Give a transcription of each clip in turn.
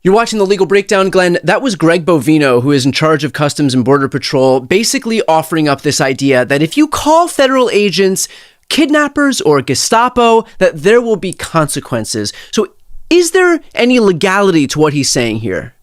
You're watching The Legal Breakdown, Glenn. That was Greg Bovino, who is in charge of Customs and Border Patrol, basically offering up this idea that if you call federal agents kidnappers or Gestapo, that there will be consequences. So is there any legality to what he's saying here?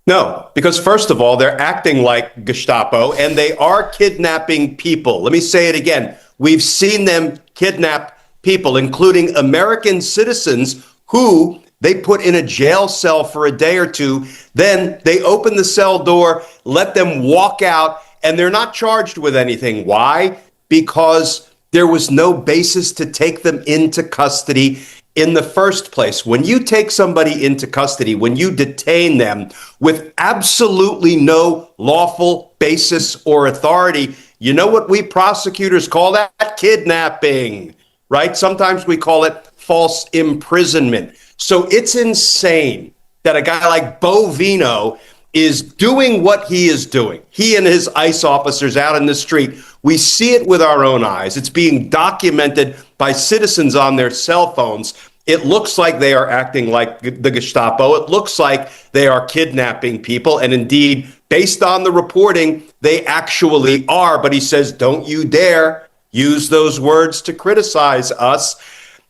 No, because first of all, they're acting like Gestapo and they are kidnapping people. Let me say it again. We've seen them kidnap people, including American citizens who they put in a jail cell for a day or two. Then they open the cell door, let them walk out, and they're not charged with anything. Why? Because there was no basis to take them into custody in the first place. When you take somebody into custody, when you detain them with absolutely no lawful basis or authority, you know what we prosecutors call that? Kidnapping, right? Sometimes we call it false imprisonment. So it's insane that a guy like Bovino is doing what he is doing. He and his ICE officers out in the street. We see it with our own eyes. It's being documented by citizens on their cell phones. It looks like they are acting like the Gestapo. It looks like they are kidnapping people. And indeed, based on the reporting, they actually are. But he says, don't you dare use those words to criticize us.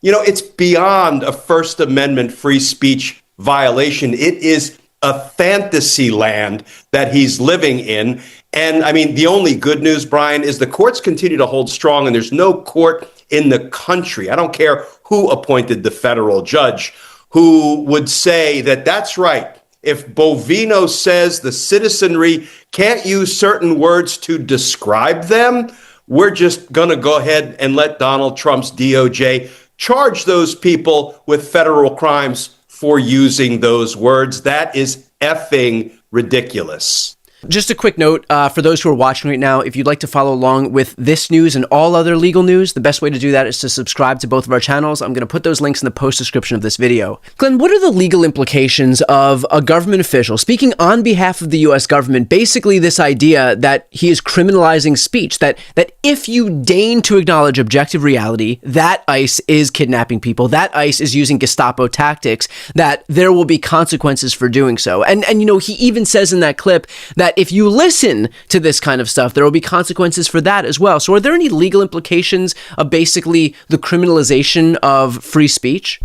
You know, it's beyond a First Amendment free speech violation. It is a fantasy land that he's living in. And I mean, the only good news, Brian, is the courts continue to hold strong, and there's no court in the country, I don't care who appointed the federal judge, who would say that that's right. If Bovino says the citizenry can't use certain words to describe them, we're just going to go ahead and let Donald Trump's DOJ charge those people with federal crimes for using those words. That is effing ridiculous. Just a quick note for those who are watching right now, if you'd like to follow along with this news and all other legal news, the best way to do that is to subscribe to both of our channels. I'm going to put those links in the post description of this video. Glenn, what are the legal implications of a government official speaking on behalf of the U.S. government, basically this idea that he is criminalizing speech, that if you deign to acknowledge objective reality, that ICE is kidnapping people, that ICE is using Gestapo tactics, that there will be consequences for doing so. And you know, he even says in that clip that if you listen to this kind of stuff, there will be consequences for that as well. So are there any legal implications of basically the criminalization of free speech?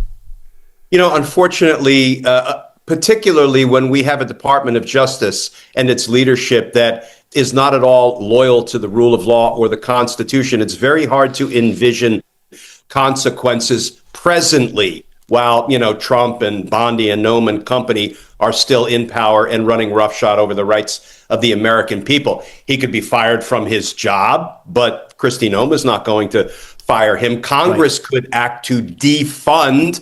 You know, unfortunately, particularly when we have a Department of Justice and its leadership that is not at all loyal to the rule of law or the Constitution, it's very hard to envision consequences presently while, you know, Trump and Bondi and Nome and company are still in power and running roughshod over the rights of the American people. He could be fired from his job, but Kristi Noem is not going to fire him. Congress could act to defund,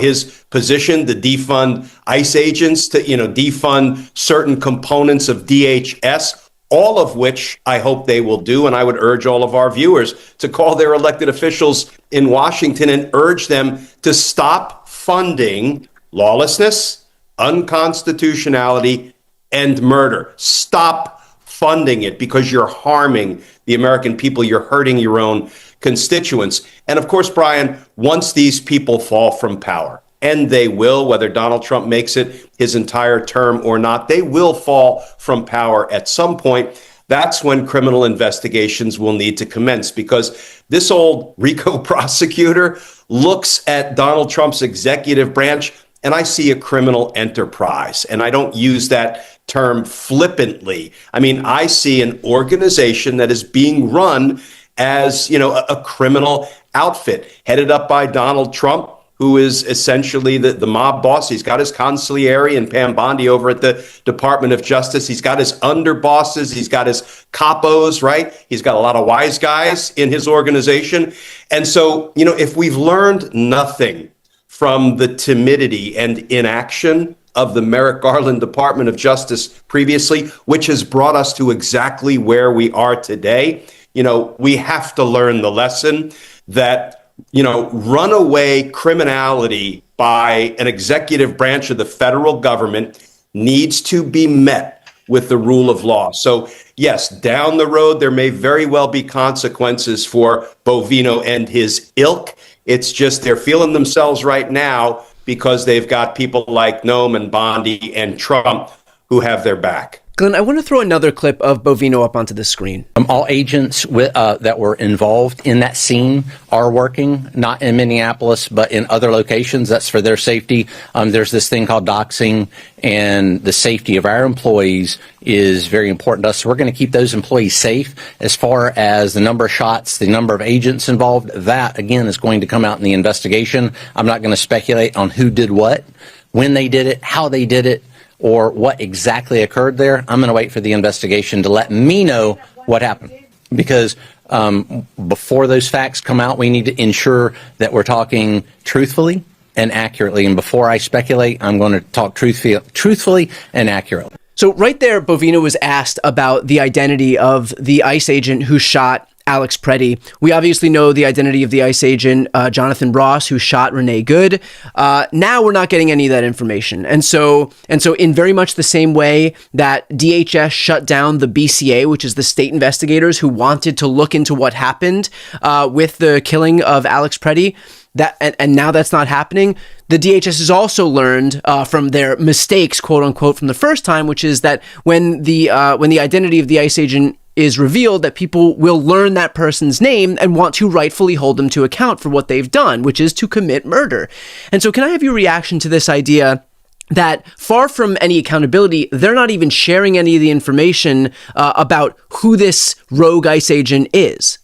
his position, to defund ICE agents, to, defund certain components of DHS, all of which I hope they will do. And I would urge all of our viewers to call their elected officials in Washington and urge them to stop funding lawlessness, unconstitutionality, and murder. Stop funding it, because you're harming the American people. You're hurting your own constituents. And of course, Brian, once these people fall from power, and they will, whether Donald Trump makes it his entire term or not, they will fall from power at some point. That's when criminal investigations will need to commence, because this old RICO prosecutor looks at Donald Trump's executive branch, and I see a criminal enterprise. And I don't use that term flippantly. I mean, I see an organization that is being run as, a criminal outfit headed up by Donald Trump, who is essentially the mob boss. He's got his consigliere and Pam Bondi over at the Department of Justice. He's got his underbosses. He's got his capos, right? He's got a lot of wise guys in his organization. And so, if we've learned nothing from the timidity and inaction of the Merrick Garland Department of Justice previously, which has brought us to exactly where we are today, we have to learn the lesson that runaway criminality by an executive branch of the federal government needs to be met with the rule of law. So yes, down the road, there may very well be consequences for Bovino and his ilk. It's just they're feeling themselves right now because they've got people like Noam and Bondi and Trump who have their back. Glenn, I want to throw another clip of Bovino up onto the screen. All agents that were involved in that scene are working, not in Minneapolis, but in other locations. That's for their safety. There's this thing called doxing, and the safety of our employees is very important to us. So we're going to keep those employees safe. As far as the number of shots, the number of agents involved, that, again, is going to come out in the investigation. I'm not going to speculate on who did what, when they did it, how they did it, or what exactly occurred there. I'm going to wait for the investigation to let me know what happened. Because before those facts come out, we need to ensure that we're talking truthfully and accurately. And before I speculate, I'm going to talk truthfully and accurately. So right there, Bovino was asked about the identity of the ICE agent who shot Alex Preddy. We obviously know the identity of the ICE agent, Jonathan Ross, who shot Renee Good. Now we're not getting any of that information. And so in very much the same way that DHS shut down the BCA, which is the state investigators who wanted to look into what happened with the killing of Alex Preddy, and now that's not happening. The DHS has also learned from their mistakes, quote unquote, from the first time, which is that when the identity of the ICE agent is revealed, that people will learn that person's name and want to rightfully hold them to account for what they've done, which is to commit murder. And so can I have your reaction to this idea that far from any accountability, they're not even sharing any of the information about who this rogue ICE agent is?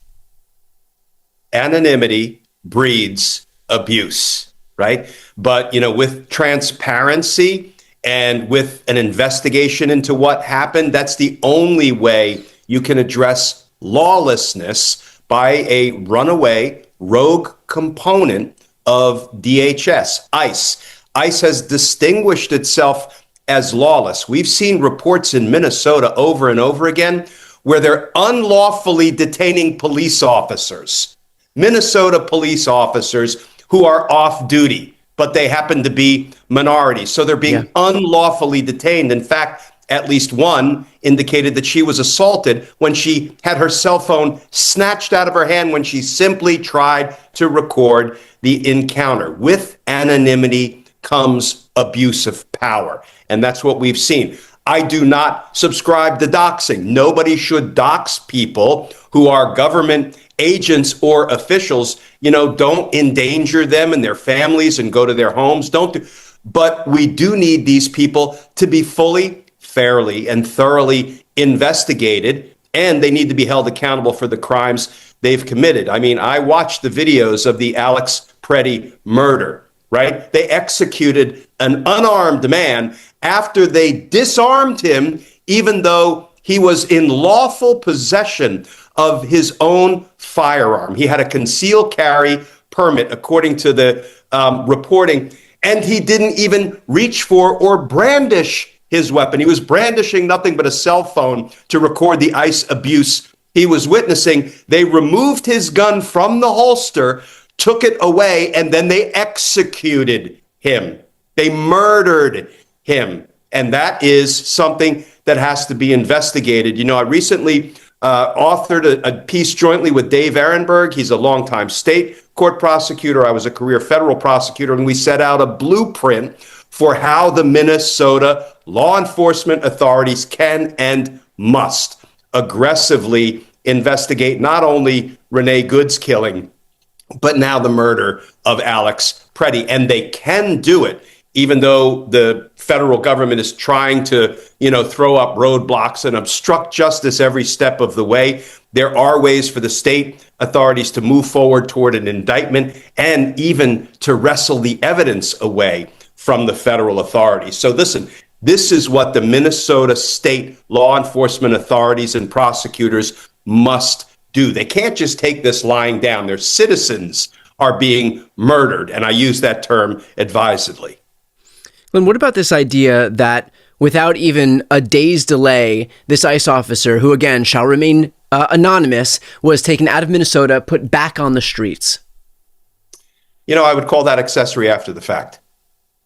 Anonymity breeds abuse, right? But, with transparency and with an investigation into what happened, that's the only way you can address lawlessness by a runaway rogue component of DHS, ICE. ICE has distinguished itself as lawless. We've seen reports in Minnesota over and over again where they're unlawfully detaining police officers, Minnesota police officers who are off duty, but they happen to be minorities. So they're being unlawfully detained. In fact, at least one indicated that she was assaulted when she had her cell phone snatched out of her hand when she simply tried to record the encounter. With anonymity comes abuse of power. And that's what we've seen. I do not subscribe to doxing. Nobody should dox people who are government agents or officials. Don't endanger them and their families and go to their homes. But we do need these people to be fully, fairly, and thoroughly investigated, and they need to be held accountable for the crimes they've committed. I mean, I watched the videos of the Alex Preddy murder, right? They executed an unarmed man after they disarmed him, even though he was in lawful possession of his own firearm. He had a concealed carry permit, according to the reporting, and he didn't even reach for or brandish his weapon. He was brandishing nothing but a cell phone to record the ICE abuse he was witnessing. They removed his gun from the holster, took it away, and then they executed him. They murdered him. And that is something that has to be investigated. I recently authored a piece jointly with Dave Ehrenberg. He's a longtime state court prosecutor. I was a career federal prosecutor, and we set out a blueprint for how the Minnesota law enforcement authorities can and must aggressively investigate not only Renee Good's killing, but now the murder of Alex Preddy. And they can do it, even though the federal government is trying to, throw up roadblocks and obstruct justice every step of the way. There are ways for the state authorities to move forward toward an indictment and even to wrestle the evidence away from the federal authorities. So listen, this is what the Minnesota state law enforcement authorities and prosecutors must do. They can't just take this lying down. Their citizens are being murdered, and I use that term advisedly. Lynn, what about this idea that without even a day's delay, this ICE officer, who again shall remain anonymous, was taken out of Minnesota, put back on the streets? I would call that accessory after the fact.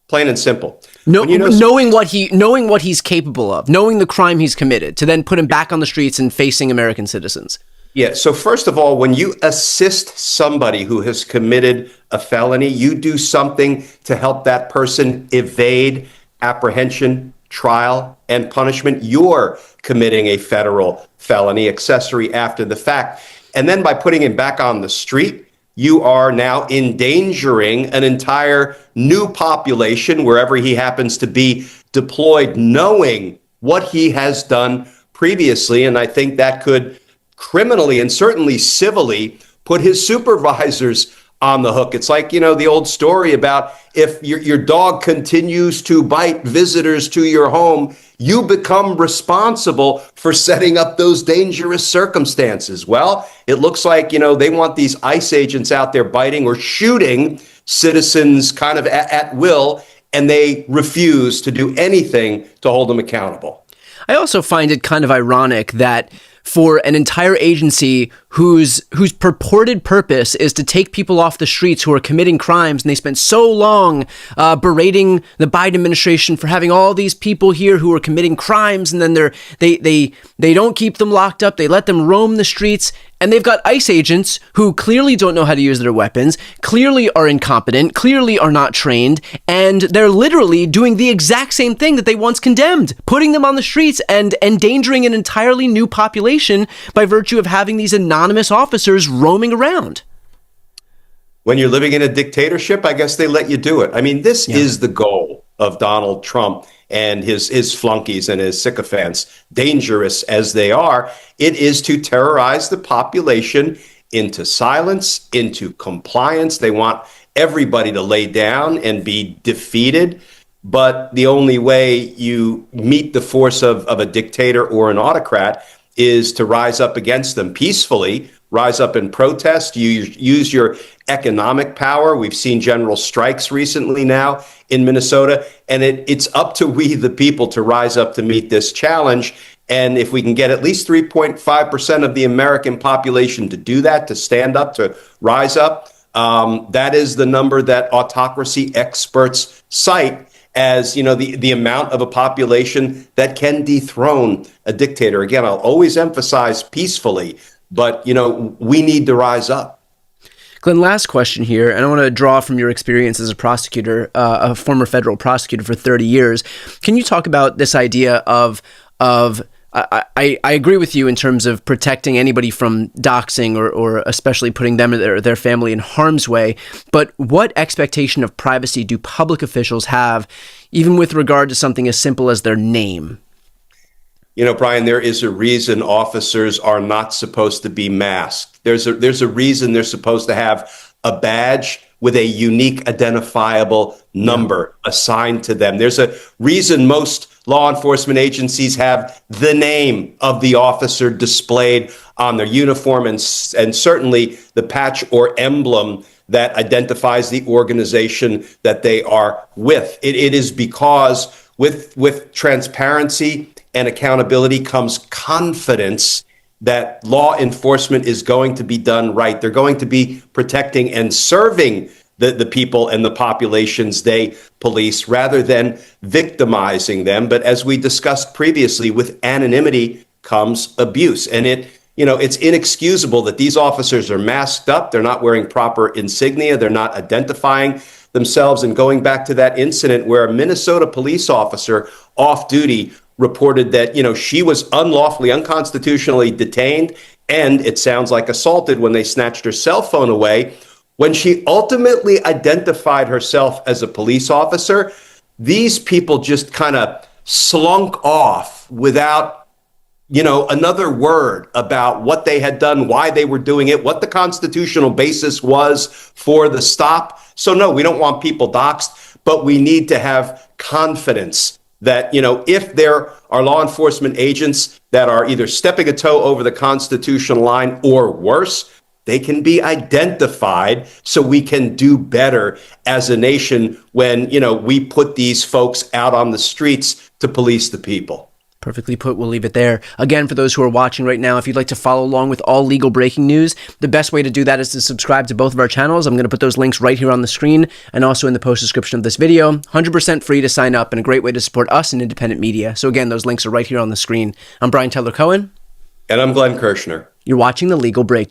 Plain and simple. Knowing what he's capable of, knowing the crime he's committed, to then put him back on the streets and facing American citizens. Yeah. So first of all, when you assist somebody who has committed a felony, you do something to help that person evade apprehension, trial, and punishment. You're committing a federal felony, accessory after the fact. And then by putting him back on the street, you are now endangering an entire new population wherever he happens to be deployed, knowing what he has done previously. And I think that could criminally and certainly civilly put his supervisors on the hook. It's like, you know, the old story about if your dog continues to bite visitors to your home, you become responsible for setting up those dangerous circumstances. Well, it looks like, you know, they want these ICE agents out there biting or shooting citizens kind of at will, and they refuse to do anything to hold them accountable. I also find it kind of ironic that for an entire agency whose purported purpose is to take people off the streets who are committing crimes, and they spent so long berating the Biden administration for having all these people here who are committing crimes, and then they don't keep them locked up, they let them roam the streets, and they've got ICE agents who clearly don't know how to use their weapons, clearly are incompetent, clearly are not trained, and they're literally doing the exact same thing that they once condemned, putting them on the streets and endangering an entirely new population by virtue of having these anonymous officers roaming around. When you're living in a dictatorship, I guess they let you do it. I mean, this is the goal of Donald Trump and his flunkies and his sycophants, dangerous as they are. It is to terrorize the population into silence, into compliance. They want everybody to lay down and be defeated. But the only way you meet the force of a dictator or an autocrat is to rise up against them peacefully, rise up in protest, use your economic power. We've seen general strikes recently now in Minnesota, and it's up to we, the people, to rise up to meet this challenge. And if we can get at least 3.5% of the American population to do that, to stand up, to rise up, that is the number that autocracy experts cite as, you know, the amount of a population that can dethrone a dictator. Again, I'll always emphasize peacefully, but, you know, we need to rise up. Glenn, last question here, and I want to draw from your experience as a prosecutor, a former federal prosecutor for 30 years. Can you talk about this idea of I agree with you in terms of protecting anybody from doxing or especially putting them or their family in harm's way. But what expectation of privacy do public officials have, even with regard to something as simple as their name? You know, Brian, there is a reason officers are not supposed to be masked. There's a reason they're supposed to have a badge with a unique identifiable number assigned to them. There's a reason most law enforcement agencies have the name of the officer displayed on their uniform and certainly the patch or emblem that identifies the organization that they are with. It is because with transparency and accountability comes confidence that law enforcement is going to be done right. They're going to be protecting and serving the people and the populations they police rather than victimizing them. But as we discussed previously, with anonymity comes abuse. And it's inexcusable that these officers are masked up. They're not wearing proper insignia. They're not identifying themselves. And going back to that incident where a Minnesota police officer off duty reported that, she was unlawfully, unconstitutionally detained, and it sounds like assaulted when they snatched her cell phone away. When she ultimately identified herself as a police officer, these people just kind of slunk off without, another word about what they had done, why they were doing it, what the constitutional basis was for the stop. So no, we don't want people doxxed, but we need to have confidence that, if there are law enforcement agents that are either stepping a toe over the constitutional line or worse, they can be identified so we can do better as a nation when, we put these folks out on the streets to police the people. Perfectly put. We'll leave it there. Again, for those who are watching right now, if you'd like to follow along with all legal breaking news, the best way to do that is to subscribe to both of our channels. I'm going to put those links right here on the screen and also in the post description of this video. 100% free to sign up and a great way to support us and independent media. So again, those links are right here on the screen. I'm Brian Tyler Cohen. And I'm Glenn Kirshner. You're watching The Legal Break.